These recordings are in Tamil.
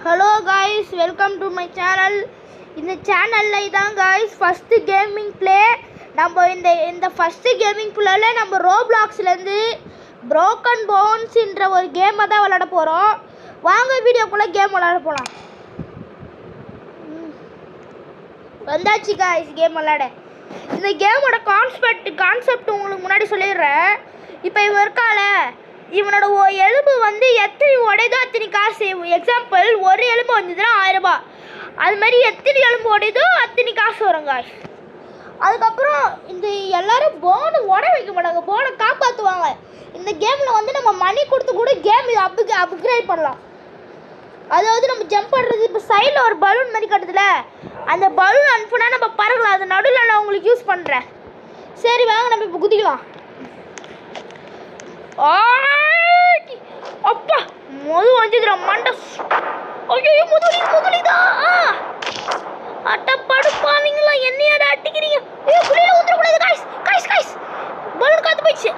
Hello guys, welcome to my channel. இந்த சேனல்ல இதான் guys first gaming play. நம்ம இந்த first gaming playல நம்ம Robloxல இருந்து Broken Bones என்ற ஒரு கேம் தான் விளையாட போறோம். வாங்க வீடியோக்குள்ள கேம் விளையாட போலாம். வந்தாச்சு guys கேம் விளையாட. இந்த கேமோட கான்செப்ட் உங்களுக்கு முன்னாடி சொல்லிடுறேன். இப்போ இவன் இருக்கால இவனோட எலும்பு வந்து எத்தனை உடையதோ அத்தனை காசு. எக்ஸாம்பிள் ஒரு எலும்பு வந்ததுன்னா 1000 ரூபாய். அது மாதிரி எத்தனை எலும்பு உடையதோ அத்தனை காசு வரும் காசு. அதுக்கப்புறம் இந்த எல்லாரும் போனை உடை வைக்க மாட்டாங்க, போனை காப்பாற்றுவாங்க. இந்த கேமில் வந்து நம்ம மணி கொடுத்து கூட கேம் அப்கிரேட் பண்ணலாம். அதாவது நம்ம ஜம்ப் பண்ணுறது, இப்போ சைடில் ஒரு பலூன் மாதிரி கட்டுதுல, அந்த பலூன் அனுப்புனா நம்ம பறக்கலாம். அது நடுவில் நான் உங்களுக்கு யூஸ் பண்ணுறேன். சரி வாங்க நம்ம இப்போ குதிக்கலாம். அப்பா மொது வந்துடுற மண்டை. ஐயோ முதலிதான் அட்டப்படுப்பாவீங்களா, என்னையாடா அட்டிக்கிறீங்க? ஐயோ புளியில ஊத்துறக்கூடாது காய்ஸ் காய்ஸ் காய்ஸ். பலூன் காத்து போயிடுச்சு.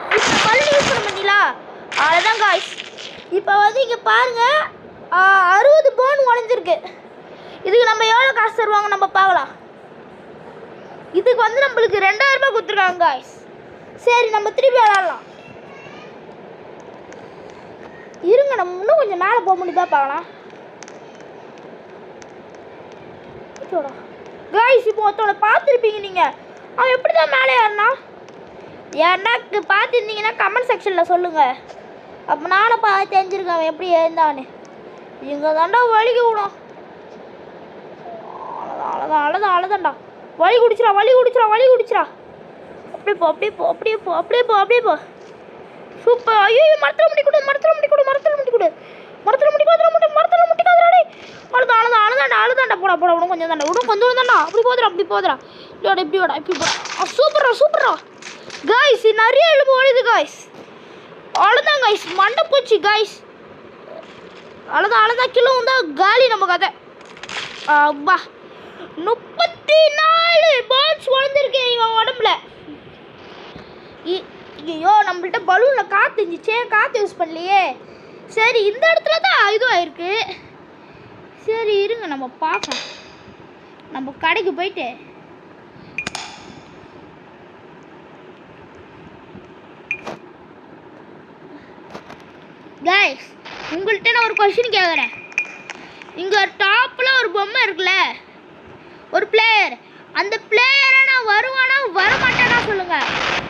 பலூன் யூஸ் பண்ண மாட்டீங்களா? அவ்வளோதான் காய்ஸ். இப்போ வந்து இங்கே பாருங்க 60 போன் உடஞ்சிருக்கு. இதுக்கு நம்ம எவ்வளோ காசு தருவாங்க நம்ம பார்க்கலாம். இதுக்கு வந்து நம்மளுக்கு 2000 ரூபாய் கொடுத்துருக்காங்க காய்ஸ். சரி நம்ம திருப்பி விளாட்லாம். இருங்க நம்ம இன்னும் கொஞ்சம் மேலே போக முடியுதா பார்க்கலாம். காய்ஸ் இப்போ ஒருத்தவனை பார்த்துருப்பீங்க நீங்கள். அவன் எப்படி தான் மேலே ஏறினா? ஏன்னா பார்த்துருந்தீங்கன்னா கமெண்ட் செக்ஷனில் சொல்லுங்கள். அப்போ நானும் தெரிஞ்சிருக்கேன் அவன் எப்படி ஏறிந்தான்னு. இங்கே தாண்டா வலிக்கு விடும். அவ்வளோதான்டா. வலி குடிச்சிடா. அப்படியே போ. சூப்பர். ஐயோ மரத்தில் முடி கொடு. அழுதாண்டா போடா கொஞ்சம் தாண்டா. அப்படி போதுடா. இப்படி போடா. சூப்பரா காய்ஸ். நிறைய எலும்பு ஓடுது காய்ஸ். அவ்வளோதான் காய்ஸ், மண்டை போச்சு காய்ஸ். அவ்வளோதான் கிலோ தான் காலி நம்ம கதை. அப்பா 34 பால்ஸ் வளர்ந்துருக்கேன் இவன் உடம்புல. ஐயோ நம்மள்ட்ட பலூனில் காற்று இருந்துச்சே, காற்று யூஸ் பண்ணலையே. சரி இந்த இடத்துல தான் இதுவும் ஆயிருக்கு. சரி இருங்க நம்ம பார்க்கலாம். நம்ம கடைக்கு போயிட்டு கைஸ் உங்கள்கிட்ட நான் ஒரு கொஸ்டின் கேட்குறேன். இங்கே டாப்பில் ஒரு பொம்மை இருக்குல்ல, ஒரு பிளேயர். அந்த பிளேயரை நான் வருவானா வரமாட்டேனா சொல்லுங்கள்.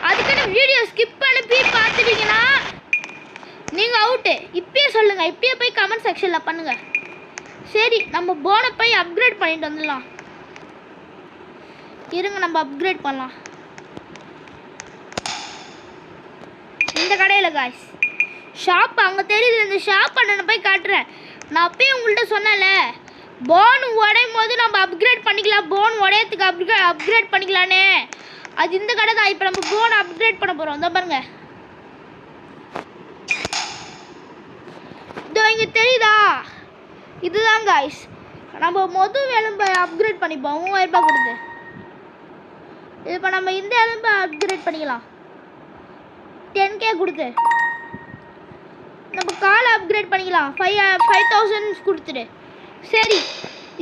அதுக்குன்னு வீடியோ ஸ்கிப் பண்ணி பார்த்துட்டீங்கன்னா நீங்கள் அவுட்டு. இப்பயே சொல்லுங்கள், இப்பயே போய் கமெண்ட் செக்ஷனில் பண்ணுங்கள். சரி நம்ம போனை போய் அப்கிரேட் பண்ணிட்டு வந்துடலாம். இருங்க நம்ம அப்கிரேட் பண்ணலாம். இந்த கடையில் காய்ஸ் ஷாப் அங்கே தெரியுது. இந்த ஷாப் அண்ணனை போய் காட்டுறேன். நான் அப்பயே உங்கள்கிட்ட சொன்னேன்ல, போன் உடையும் போது நம்ம அப்கிரேட் பண்ணிக்கலாம். போன் உடையத்துக்கு அப்கிரேட் பண்ணிக்கலானே, அது இந்த கடை தான். இப்போ நம்ம போனை அப்கிரேட் பண்ண போகிறோம். இந்த பாருங்க, இதோ இங்கே தெரியுதா? இதுதான் காய்ஸ். நம்ம மொதல் எலும்பை அப்கிரேட் பண்ணிப்போம் 3000 ரூபாய் கொடுத்து. இப்போ நம்ம இந்த எலும்பை அப்கிரேட் பண்ணிக்கலாம் 10K கொடுத்து. நம்ம காலை அப்கிரேட் பண்ணிக்கலாம் 5000 கொடுத்துட்டு. சரி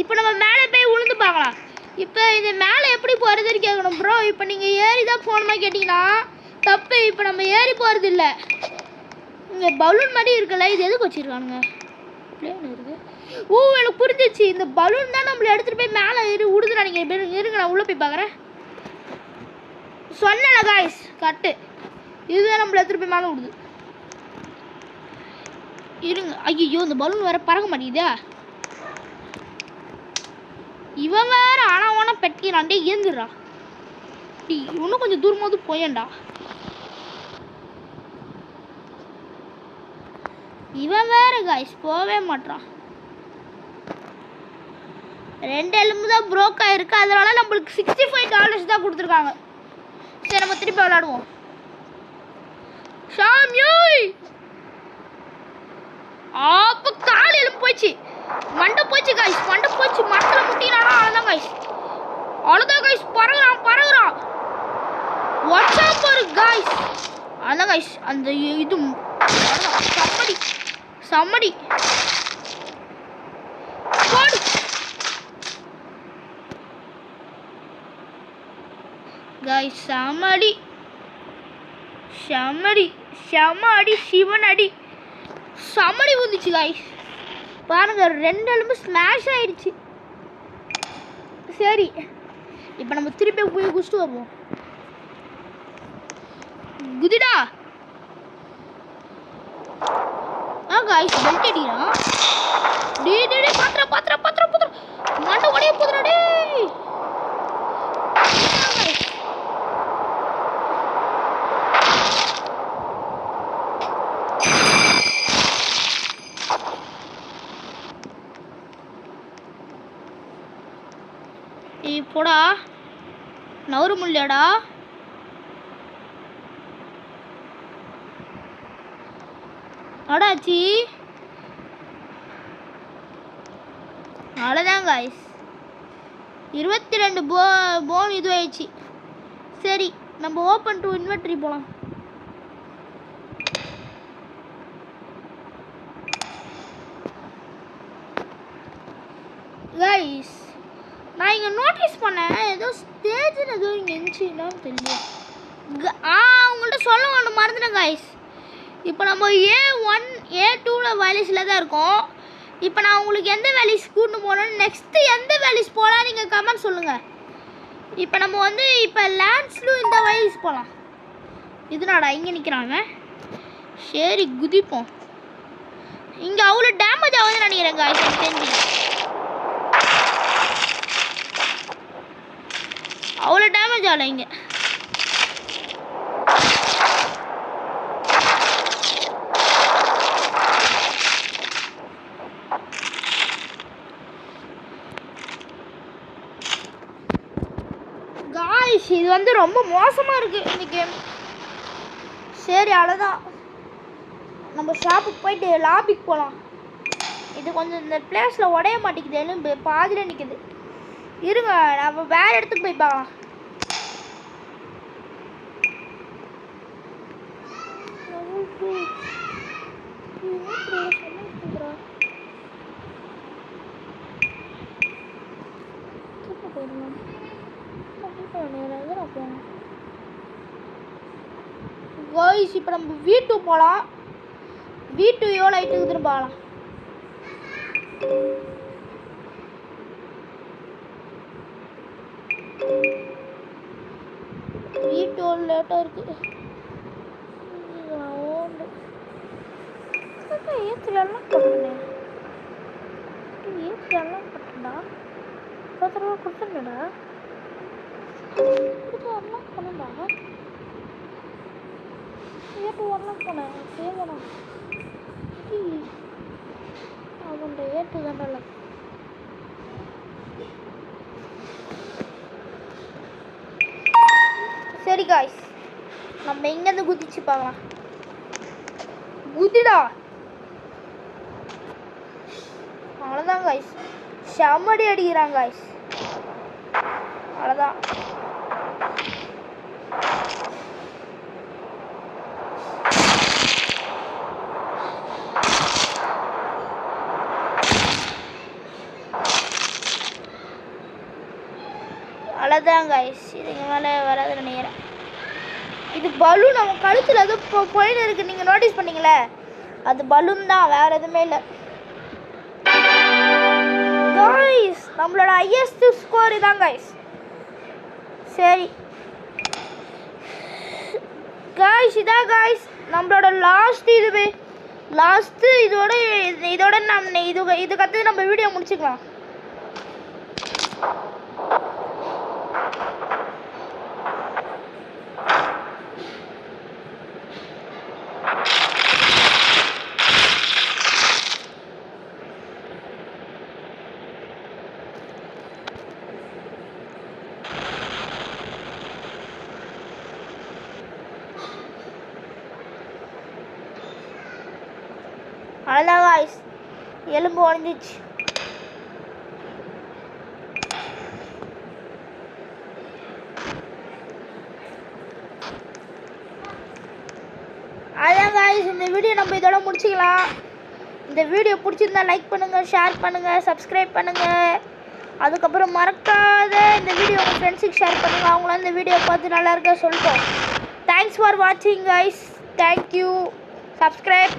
இப்போ நம்ம மேலே போய் உளுந்து பார்க்கலாம். இப்போ இது மேலே எப்படி போகிறதுன்னு கேட்கணும் ப்ரோ. இப்போ நீங்கள் ஏறி தான் போகணுமா கேட்டிங்கன்னா தப்பு. இப்போ நம்ம ஏறி போகிறது இல்லை. இங்கே பலூன் மாதிரி இருக்குல்ல, இது எதுக்கு வச்சுருக்கானுங்க? பிளேன் இருக்குது. ஓ எனக்கு புரிஞ்சிச்சு. இந்த பலூன் தான் நம்மளை எடுத்துகிட்டு போய் மேலே விடுதுனா. நீங்கள் இருங்க நான் உள்ளே போய் பார்க்குறேன். சொன்னல காய்ஸ் கட்டு, இதுதான் நம்மளை எடுத்துகிட்டு போய் மேலே விடுது. இருங்க. ஐயோ இந்த பலூன் வேறு பறக்க மாட்டேங்குதா? இவன் வேறு ஆனா பெட்டிக்கிறான்டே. ஏந்துடுறா. இன்னும் கொஞ்சம் தூரமாவது போயேன்டா. இவன் வேறு காய்ஸ் போவே மாட்டான். 2 எலும்பு தான் ப்ரோக் ஆயிருக்கு. அதனால நம்மளுக்கு $65 தான் கொடுத்துருக்காங்க. சரி நம்ம திருப்பி விளையாடுவோம். அப்போ கால் எலும்பு போயிடுச்சு, மண்டை போச்சு காய்ஸ். மரத்தில் முட்டினானா அவ்வளோதான் காய்ஸ். பறகுறான். வாட்ஸ்அப் ஒரு காய்ஸ். அதான் காய்ஸ் அந்த இது சம்மடி காய்ஸ் செமடி செமடி செம அடி சிவன் அடி செமடி வந்துச்சு காய்ஸ். பாருங்க 2 எலும்பு ஸ்மாஷ் ஆயிடுச்சு. சரி இப்போ நம்ம திருப்பி போய் குடிச்சிட்டு வருவோம். குதிடா காய்ஸ் பெல்ட் அடிக்கிறான். டே பாத்திர பாத்திர பாத்திர பாத்திர மண்டை உடைய போதுடா டேய். போடா நவரு முள்ளியாடா. அடாச்சி அவ்வளோதான் காய்ஸ் 22 போன் இது ஆயிடுச்சு. சரி நம்ம ஓப்பன் டு இன்வென்ட்ரி போகலாம். காய்ஸ் நான் இங்கே நோட்டீஸ் பண்ணேன் ஏதோ ஸ்டேஜில் ஏதோ இங்கே இருந்துச்சுன்னா தெரியல. உங்கள்கிட்ட சொல்ல ஒன்று மறந்துட்டேன் காய்ஸ். இப்போ நம்ம A1 A2 வேலிஸில் தான் இருக்கோம். இப்போ நான் உங்களுக்கு எந்த வேலிஸ் கூட்டு போகணும், நெக்ஸ்ட்டு எந்த வேலிஸ் போகலாம் நீங்கள் கமெண்ட் சொல்லுங்கள். இப்போ நம்ம வந்து இப்போ லேண்ட்ஸ்லும் இந்த வேலிஸ் போகலாம். இதுனாடா இங்கே நிற்கிறாங்க. சரி குதிப்போம். இங்கே அவ்வளோ டேமேஜ் ஆகுதுன்னு நினைக்கிறேன் காய்ஸ். தெரிஞ்சு அவ்வளோ டேமேஜ் ஆகலை இங்கே. காய்ஸ் இது வந்து ரொம்ப மோசமாக இருக்குது இந்த கேம். சரி அவ்வளோதான் நம்ம ஷாப்புக்கு போயிட்டு லாபிக்கு போகலாம். இது கொஞ்சம் இந்த பிளேஸில் உடைய மாட்டேங்குது, எலும்பு பாதியில் நிற்குது. இருங்க நம்ம வேறு இடத்துக்கு போய் பார்க்கலாம். காய்ஸ் இப்போ நம்ம V2 போகலாம். V2 எவ்வளோ ஹைட்டுக்கு திரும்ப பார்க்கலாம். V2 லேட்டாக இருக்குது. ஏற்றுலாம் போட்டுனேன் ஏற்றுலாம் போட்டுடா 10 ரூபா கொடுத்துடா எல்லாம் பண்ணடா. ஏட்டு வரலாம் போனேன் சேவனா அவன் ஏட்டு தானே. சரி காய்ஸ் நம்ம இங்கேருந்து குதிச்சு பார்க்கலாம். குதிடா அவ்வளோதான் காய்ஸ். செம்மடி அடிக்கிறான் காய்ஸ். அவ்வளோதான் அவ்வளோதான் காய்ஸ். இதுக்கு மேலே வராதுன்னு நினைக்கிறேன். இது பலூன் நம்ம கழுத்தில் அது போயின்னு இருக்குது. நீங்கள் நோட்டீஸ் பண்ணீங்களே அது பலூன் தான், வேறு எதுவுமே இல்லை காய்ஸ். நம்மளோட ஹையஸ்ட் ஸ்கோர் இதான் காய்ஸ். சரி காய்ஸ் இதான் காய்ஸ் நம்மளோட லாஸ்ட் இதுவே லாஸ்ட்டு. இதோட நம்ம இது கற்று நம்ம வீடியோ முடிச்சுக்கலாம். அவ்வளோதான் காய்ஸ் எலும்பு உடஞ்சிச்சு. அதான் காய்ஸ் இந்த வீடியோ நம்ம இதோட முடிச்சுக்கலாம். இந்த வீடியோ பிடிச்சிருந்தா லைக் பண்ணுங்கள், ஷேர் பண்ணுங்கள், சப்ஸ்கிரைப் பண்ணுங்கள். அதுக்கப்புறம் மறக்காத இந்த வீடியோ உங்கள் ஃப்ரெண்ட்ஸுக்கு ஷேர் பண்ணுங்கள். அவங்களாம் இந்த வீடியோ பார்த்து நல்லா இருக்கா சொல்லிட்டோம். தேங்க்ஸ் ஃபார் வாட்சிங் கைஸ். தேங்க்யூ. சப்ஸ்கிரைப்.